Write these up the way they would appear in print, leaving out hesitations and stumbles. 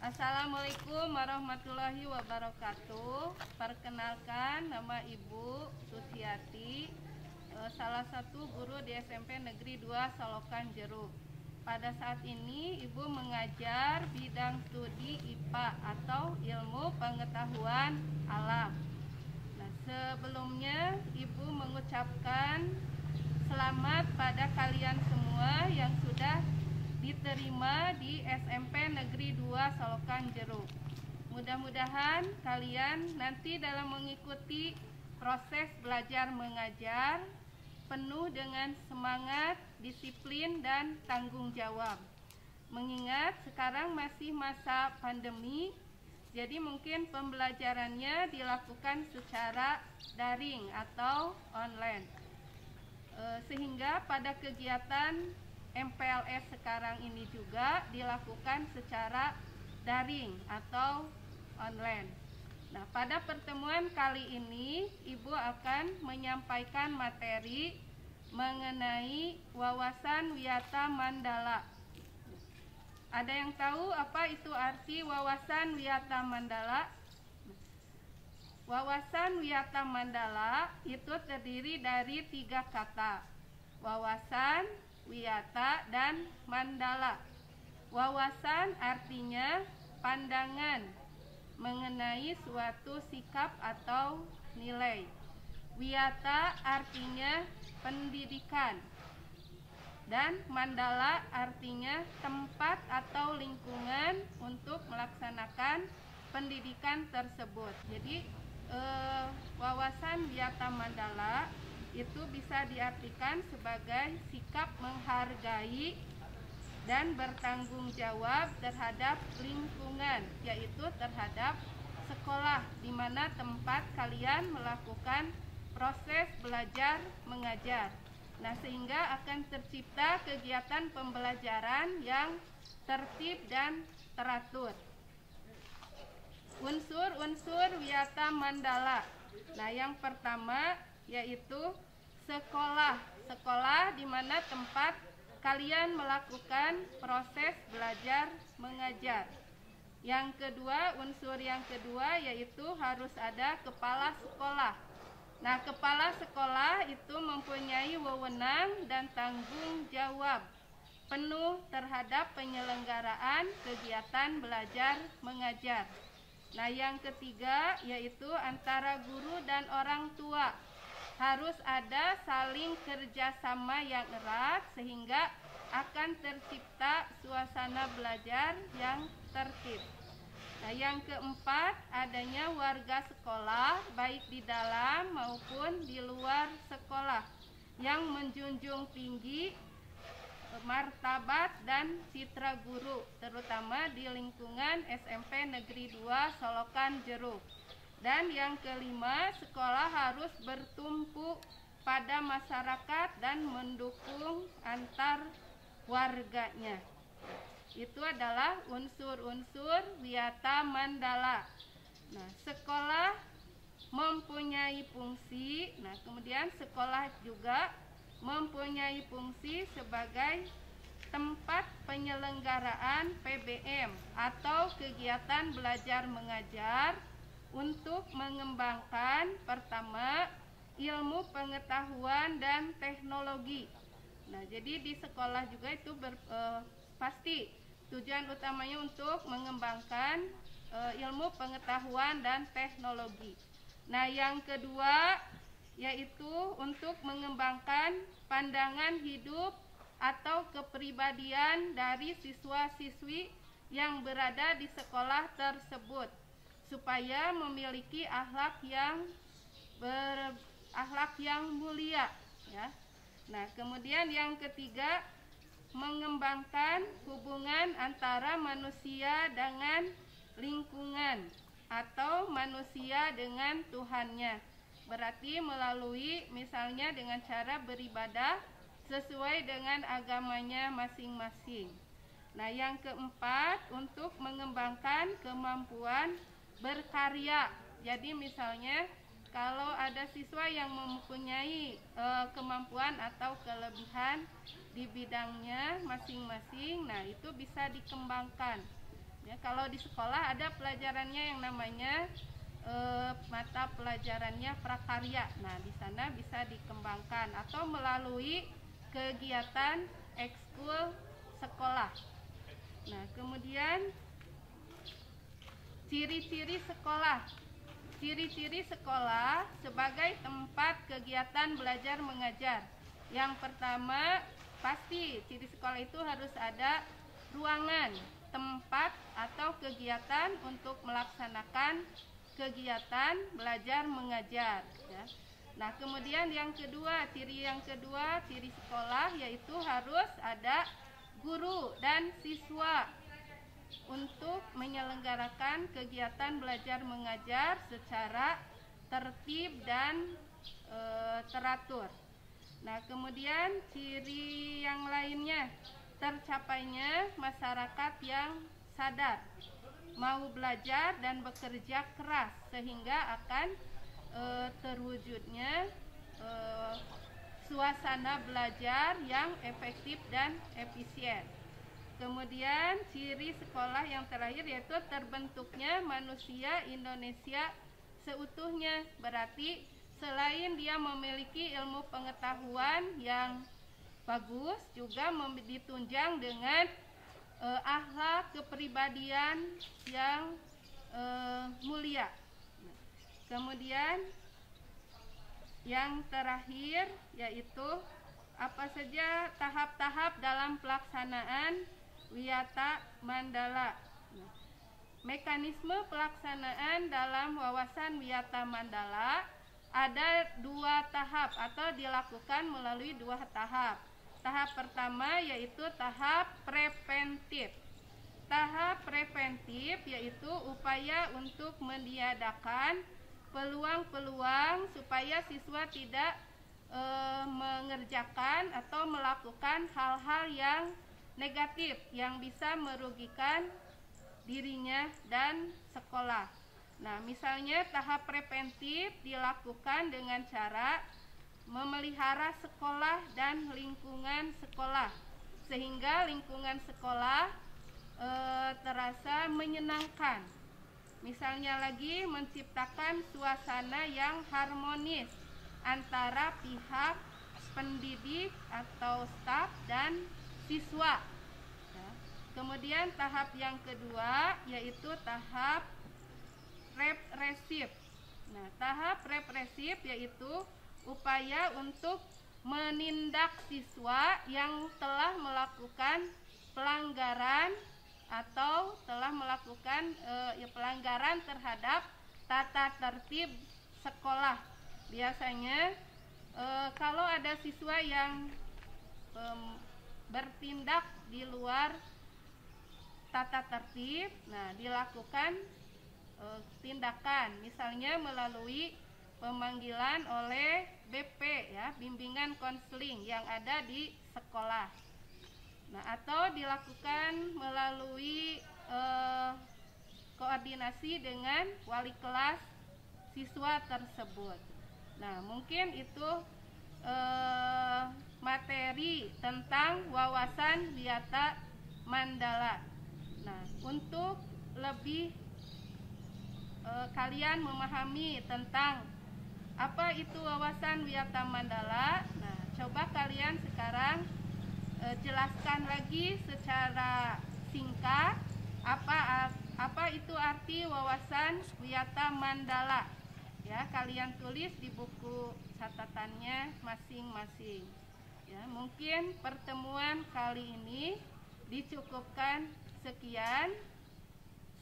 Assalamualaikum warahmatullahi wabarakatuh. Perkenalkan, nama Ibu Susiati, salah satu guru di SMP Negeri 2 Solokan Jeruk. Pada saat ini Ibu mengajar bidang studi IPA atau ilmu pengetahuan alam. Nah, sebelumnya Ibu mengucapkan selamat pada kalian semua yang sudah diterima di SMP Negeri 2 Solokan Jeruk. Mudah-mudahan kalian nanti dalam mengikuti proses belajar mengajar penuh dengan semangat, disiplin, dan tanggung jawab. Mengingat sekarang masih masa pandemi, jadi mungkin pembelajarannya dilakukan secara daring atau online. Sehingga pada kegiatan MPLS sekarang ini juga dilakukan secara daring atau online. Nah, pada pertemuan kali ini Ibu akan menyampaikan materi mengenai wawasan wiyata mandala. Ada yang tahu apa itu arti wawasan wiyata mandala? Wawasan wiyata mandala itu terdiri dari 3 kata: wawasan, wiyata, dan mandala. Wawasan artinya pandangan mengenai suatu sikap atau nilai. Wiyata artinya pendidikan. Dan mandala artinya tempat atau lingkungan untuk melaksanakan pendidikan tersebut. Jadi wawasan wiyata mandala itu bisa diartikan sebagai sikap menghargai dan bertanggung jawab terhadap lingkungan, yaitu terhadap sekolah di mana tempat kalian melakukan proses belajar mengajar. Nah, sehingga akan tercipta kegiatan pembelajaran yang tertib dan teratur. Unsur-unsur wiyata mandala. Nah, yang pertama yaitu sekolah. Sekolah di mana tempat kalian melakukan proses belajar mengajar. Yang kedua, unsur yang kedua yaitu harus ada kepala sekolah. Nah, kepala sekolah itu mempunyai wewenang dan tanggung jawab penuh terhadap penyelenggaraan kegiatan belajar mengajar. Nah, yang ketiga yaitu antara guru dan orang tua. Harus ada saling kerjasama yang erat sehingga akan tercipta suasana belajar yang tertib. Nah, yang keempat adanya warga sekolah baik di dalam maupun di luar sekolah yang menjunjung tinggi martabat dan citra guru, terutama di lingkungan SMP Negeri 2 Solokan Jeruk. Dan yang kelima, sekolah harus bertumpu pada masyarakat dan mendukung antar warganya. Itu adalah unsur-unsur wiyata mandala. Nah, sekolah mempunyai fungsi. Nah, kemudian sekolah juga mempunyai fungsi sebagai tempat penyelenggaraan PBM atau kegiatan belajar mengajar untuk mengembangkan pertama ilmu pengetahuan dan teknologi. Nah, jadi di sekolah juga itu pasti tujuan utamanya untuk mengembangkan ilmu pengetahuan dan teknologi. Nah, yang kedua yaitu untuk mengembangkan pandangan hidup atau kepribadian dari siswa-siswi yang berada di sekolah tersebut supaya memiliki akhlak yang mulia, ya. Nah, kemudian yang ketiga mengembangkan hubungan antara manusia dengan lingkungan atau manusia dengan Tuhannya. Berarti melalui misalnya dengan cara beribadah sesuai dengan agamanya masing-masing. Nah, yang keempat untuk mengembangkan kemampuan berkarya. Jadi misalnya kalau ada siswa yang mempunyai kemampuan atau kelebihan di bidangnya masing-masing, nah itu bisa dikembangkan. Ya, kalau di sekolah ada pelajarannya yang namanya mata pelajarannya prakarya. Nah, di sana bisa dikembangkan atau melalui kegiatan ekskul sekolah. Nah, kemudian ciri-ciri sekolah. Ciri-ciri sekolah sebagai tempat kegiatan belajar mengajar. Yang pertama, pasti ciri sekolah itu harus ada ruangan, tempat atau kegiatan untuk melaksanakan kegiatan belajar mengajar, ya. Nah, kemudian yang kedua, ciri sekolah yaitu harus ada guru dan siswa untuk menyelenggarakan kegiatan belajar mengajar secara tertib dan teratur. Nah, kemudian ciri yang lainnya, tercapainya masyarakat yang sadar, mau belajar dan bekerja keras sehingga akan terwujudnya suasana belajar yang efektif dan efisien. Kemudian ciri sekolah yang terakhir yaitu terbentuknya manusia Indonesia seutuhnya. Berarti selain dia memiliki ilmu pengetahuan yang bagus, juga ditunjang dengan akhlak kepribadian yang mulia. Kemudian yang terakhir yaitu apa saja tahap-tahap dalam pelaksanaan Wiyata Mandala. Mekanisme pelaksanaan dalam wawasan Wiyata Mandala ada 2 tahap atau dilakukan melalui 2 tahap. Tahap pertama yaitu tahap preventif. Tahap preventif yaitu upaya untuk meniadakan peluang-peluang supaya siswa tidak mengerjakan atau melakukan hal-hal yang negatif yang bisa merugikan dirinya dan sekolah. Nah, misalnya tahap preventif dilakukan dengan cara memelihara sekolah dan lingkungan sekolah sehingga lingkungan sekolah terasa menyenangkan. Misalnya lagi menciptakan suasana yang harmonis antara pihak pendidik atau staf dan siswa. Ya. Kemudian tahap yang kedua yaitu tahap represif. Nah, tahap represif yaitu upaya untuk menindak siswa yang telah melakukan pelanggaran atau telah melakukan pelanggaran terhadap tata tertib sekolah. Biasanya kalau ada siswa yang bertindak di luar tata tertib, nah dilakukan tindakan, misalnya melalui pemanggilan oleh BP, ya, bimbingan konseling yang ada di sekolah. Nah, atau dilakukan melalui koordinasi dengan wali kelas siswa tersebut. Nah, mungkin itu materi tentang wawasan Wiyata Mandala. Nah, untuk lebih kalian memahami tentang apa itu wawasan Wiyata Mandala, nah coba kalian sekarang jelaskan lagi secara singkat apa itu arti wawasan Wiyata Mandala. Ya, kalian tulis di buku catatannya masing-masing. Ya, mungkin pertemuan kali ini dicukupkan sekian.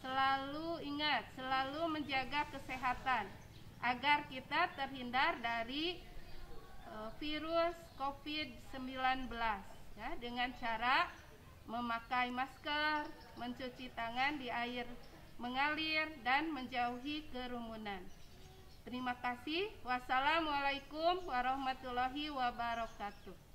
Selalu ingat, selalu menjaga kesehatan agar kita terhindar dari virus COVID-19, ya, dengan cara memakai masker, mencuci tangan di air mengalir, dan menjauhi kerumunan. Terima kasih. Wassalamualaikum warahmatullahi wabarakatuh.